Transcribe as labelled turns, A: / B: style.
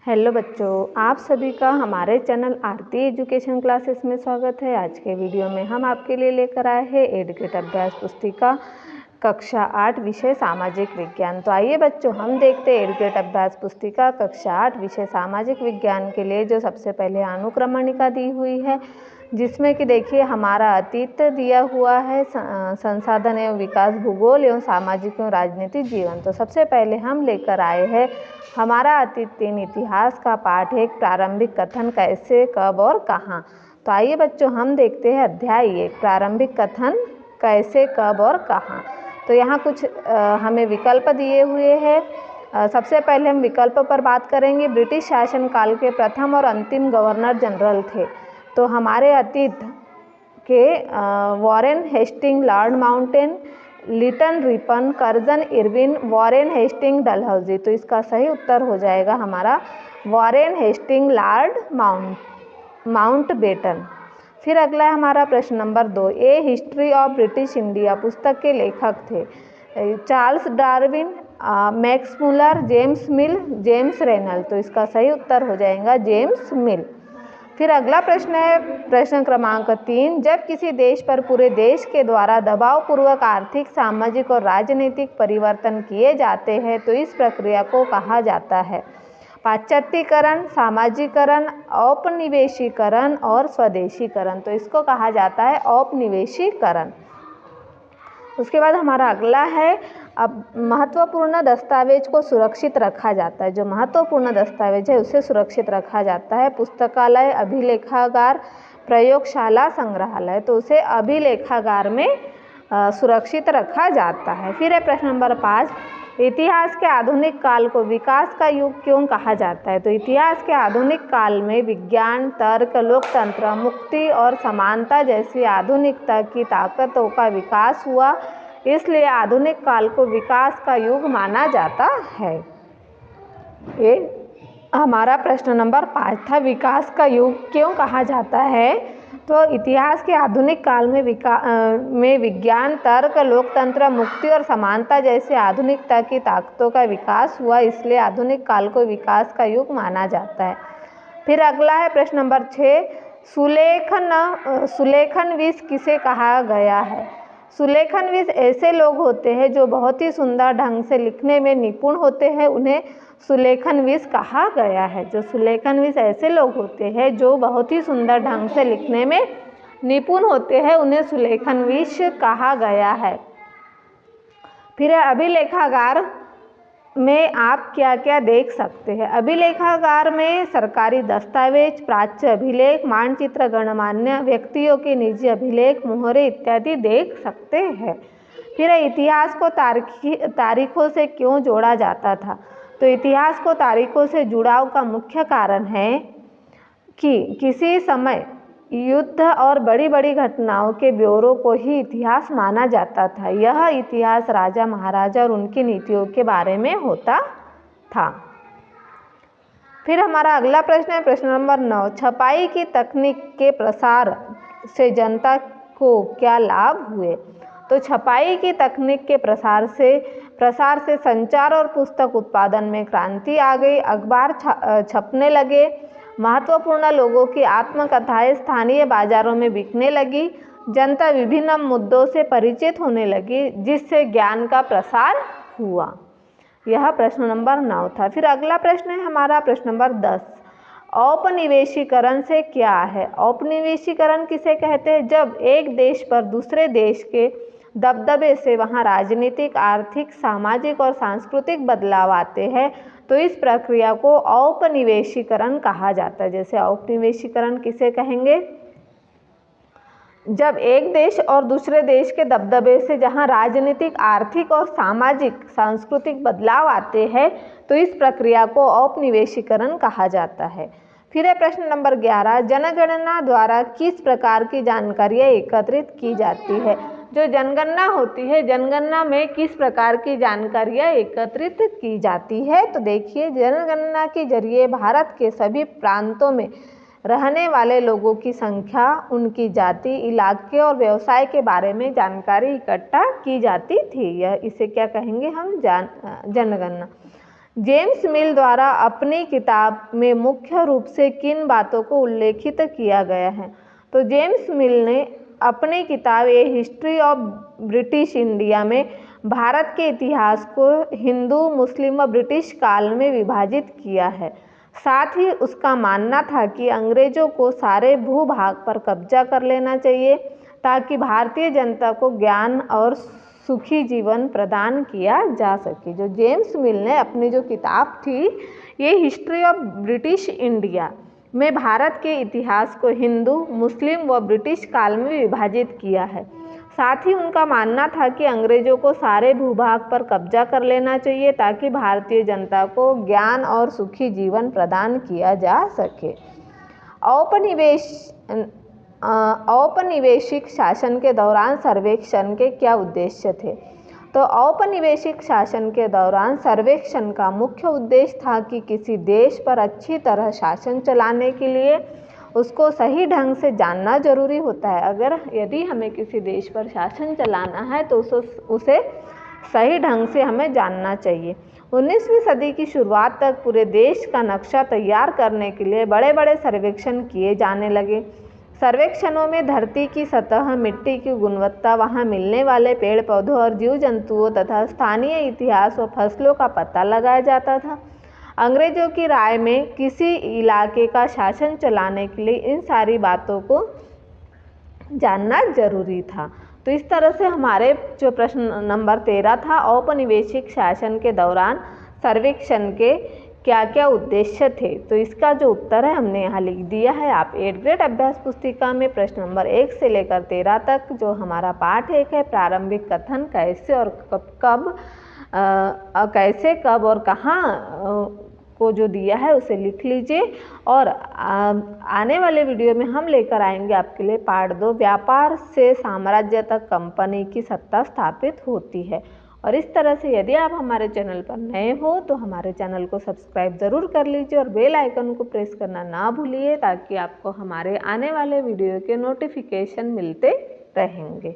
A: Hello बच्चों, आप सभी का हमारे चैनल आरती एजुकेशन क्लासेस में स्वागत है। आज के वीडियो में हम आपके लिए लेकर आए हैं एडुकेट अभ्यास पुस्तिका कक्षा 8 विषय सामाजिक विज्ञान। तो आइए बच्चों, हम देखते हैं एडुकेट अभ्यास पुस्तिका कक्षा 8 विषय सामाजिक विज्ञान के लिए जो सबसे पहले अनुक्रमणिका दी हुई है, जिसमें कि देखिए हमारा अतीत दिया हुआ है, संसाधन एवं विकास, भूगोल एवं सामाजिक एवं राजनीतिक जीवन। तो सबसे पहले हम लेकर आए हैं हमारा अतीत 3 इतिहास का पाठ है, प्रारंभिक कथन कैसे, कब और कहाँ। तो आइए बच्चों, हम देखते हैं अध्याय 1 प्रारंभिक कथन कैसे, कब और कहाँ। तो यहाँ कुछ हमें विकल्प दिए हुए हैं। सबसे पहले हम विकल्प पर बात करेंगे। ब्रिटिश शासनकाल के प्रथम और अंतिम गवर्नर जनरल थे। तो हमारे अतीत के वॉरेन हेस्टिंग, लॉर्ड माउंटेन, Lytton Ripon, Curzon Irwin, Warren Hasting, Dalhousie. तो इसका सही उत्तर हो जाएगा हमारा वॉरेन हेस्टिंग, लॉर्ड माउंटबेटन। फिर अगला है हमारा प्रश्न number 2। A history of British India पुस्तक के लेखक थे Charles Darwin, Max Muller, James मिल, जेम्स रेनल। तो इसका सही उत्तर हो जाएगा जेम्स मिल। फिर अगला प्रश्न है प्रश्न क्रमांक 3। जब किसी देश पर पूरे देश के द्वारा दबावपूर्वक आर्थिक, सामाजिक और राजनीतिक परिवर्तन किए जाते हैं तो इस प्रक्रिया को कहा जाता है पाश्चात्यकरण, सामाजिकरण, औपनिवेशीकरण और स्वदेशीकरण। तो इसको कहा जाता है औपनिवेशीकरण। उसके बाद हमारा अगला है अब महत्वपूर्ण दस्तावेज को सुरक्षित रखा जाता है। जो महत्वपूर्ण दस्तावेज है उसे सुरक्षित रखा जाता है पुस्तकालय, अभिलेखागार, प्रयोगशाला, संग्रहालय। तो उसे अभिलेखागार में सुरक्षित रखा जाता है। फिर है प्रश्न नंबर 5। इतिहास के आधुनिक काल को विकास का युग क्यों कहा जाता है। तो इतिहास के आधुनिक काल में विज्ञान, तर्क, लोकतंत्र, मुक्ति और समानता जैसी आधुनिकता की ताकतों का विकास हुआ, इसलिए आधुनिक काल को विकास का युग माना जाता है। ये हमारा प्रश्न नंबर 5 था। विकास का युग क्यों कहा जाता है। तो इतिहास के आधुनिक काल में विज्ञान, तर्क, लोकतंत्र, मुक्ति और समानता जैसे आधुनिकता की ताकतों का विकास हुआ, इसलिए आधुनिक काल को विकास का युग माना जाता है। फिर अगला है प्रश्न नंबर 6। सुलेखनविश किसे कहा गया है। सुलेखनविश ऐसे लोग होते हैं जो बहुत ही सुंदर ढंग से लिखने में निपुण होते हैं, उन्हें सुलेखनविश कहा गया है। जो सुलेखनविश ऐसे लोग होते हैं जो बहुत ही सुंदर ढंग से लिखने में निपुण होते हैं, उन्हें सुलेखनविश कहा गया है। फिर अभिलेखागार में आप क्या क्या देख सकते हैं। अभिलेखागार में सरकारी दस्तावेज, प्राच्य अभिलेख, मानचित्र, गणमान्य व्यक्तियों के निजी अभिलेख, मोहरे इत्यादि देख सकते हैं। फिर इतिहास को तारीखों से क्यों जोड़ा जाता था। तो इतिहास को तारीखों से जुड़ाव का मुख्य कारण है कि किसी समय युद्ध और बड़ी बड़ी घटनाओं के ब्यौरों को ही इतिहास माना जाता था। यह इतिहास राजा, महाराजा और उनकी नीतियों के बारे में होता था। फिर हमारा अगला प्रश्न है प्रश्न नंबर 9। छपाई की तकनीक के प्रसार से जनता को क्या लाभ हुए। तो छपाई की तकनीक के प्रसार से संचार और पुस्तक उत्पादन में क्रांति आ गई। अखबार छपने लगे, महत्वपूर्ण लोगों की आत्मकथाएं स्थानीय बाजारों में बिकने लगी, जनता विभिन्न मुद्दों से परिचित होने लगी, जिससे ज्ञान का प्रसार हुआ। यह प्रश्न नंबर 9 था। फिर अगला प्रश्न है हमारा प्रश्न नंबर 10। औपनिवेशीकरण से क्या है। औपनिवेशीकरण किसे कहते हैं। जब एक देश पर दूसरे देश के दबदबे से वहाँ राजनीतिक, आर्थिक, सामाजिक और सांस्कृतिक बदलाव आते हैं तो इस प्रक्रिया को औपनिवेशीकरण कहा जाता है। जैसे औपनिवेशीकरण किसे कहेंगे। जब एक देश और दूसरे देश के दबदबे से जहां राजनीतिक, आर्थिक और सामाजिक, सांस्कृतिक बदलाव आते हैं तो इस प्रक्रिया को औपनिवेशीकरण कहा जाता है। फिर है प्रश्न नंबर 11। जनगणना द्वारा किस प्रकार की जानकारियाँ एकत्रित की जाती है। जो जनगणना होती है, जनगणना में किस प्रकार की जानकारियाँ एकत्रित की जाती है। तो देखिए, जनगणना के जरिए भारत के सभी प्रांतों में रहने वाले लोगों की संख्या, उनकी जाति, इलाके और व्यवसाय के बारे में जानकारी इकट्ठा की जाती थी। इसे क्या कहेंगे हम, जनगणना। जेम्स मिल द्वारा अपनी किताब में मुख्य रूप से किन बातों को उल्लेखित किया गया है? तो जेम्स मिल ने अपनी किताब ए हिस्ट्री ऑफ ब्रिटिश इंडिया में भारत के इतिहास को हिंदू, मुस्लिम व ब्रिटिश काल में विभाजित किया है। साथ ही उसका मानना था कि अंग्रेजों को सारे भूभाग पर कब्जा कर लेना चाहिए ताकि भारतीय जनता को ज्ञान और सुखी जीवन प्रदान किया जा सके। जो जेम्स मिल ने अपनी जो किताब थी ये हिस्ट्री ऑफ ब्रिटिश इंडिया में भारत के इतिहास को हिंदू, मुस्लिम व ब्रिटिश काल में विभाजित किया है। साथ ही उनका मानना था कि अंग्रेजों को सारे भूभाग पर कब्जा कर लेना चाहिए ताकि भारतीय जनता को ज्ञान और सुखी जीवन प्रदान किया जा सके। औपनिवेशिक शासन के दौरान सर्वेक्षण के क्या उद्देश्य थे? तो औपनिवेशिक शासन के दौरान सर्वेक्षण का मुख्य उद्देश्य था कि किसी देश पर अच्छी तरह शासन चलाने के लिए उसको सही ढंग से जानना जरूरी होता है। यदि हमें किसी देश पर शासन चलाना है तो उसे सही ढंग से हमें जानना चाहिए। 19वीं सदी की शुरुआत तक पूरे देश का नक्शा तैयार करने के लिए बड़े बड़े सर्वेक्षण किए जाने लगे। सर्वेक्षणों में धरती की सतह, मिट्टी की गुणवत्ता, वहाँ मिलने वाले पेड़ पौधों और जीव जंतुओं तथा स्थानीय इतिहास व फसलों का पता लगाया जाता था। अंग्रेजों की राय में किसी इलाके का शासन चलाने के लिए इन सारी बातों को जानना जरूरी था। तो इस तरह से हमारे जो प्रश्न नंबर 13 था, औपनिवेशिक शासन के दौरान सर्वेक्षण के क्या क्या उद्देश्य थे, तो इसका जो उत्तर है हमने यहाँ लिख दिया है। आप 8th ग्रेड अभ्यास पुस्तिका में प्रश्न नंबर 1 से लेकर 13 तक जो हमारा पाठ 1 है, प्रारंभिक कथन कैसे और कब और कहाँ को जो दिया है उसे लिख लीजिए। और आने वाले वीडियो में हम लेकर आएंगे आपके लिए पार्ट 2, व्यापार से साम्राज्य तक कंपनी की सत्ता स्थापित होती है। और इस तरह से यदि आप हमारे चैनल पर नए हो तो हमारे चैनल को सब्सक्राइब ज़रूर कर लीजिए और बेल आइकन को प्रेस करना ना भूलिए ताकि आपको हमारे आने वाले वीडियो के नोटिफिकेशन मिलते रहेंगे।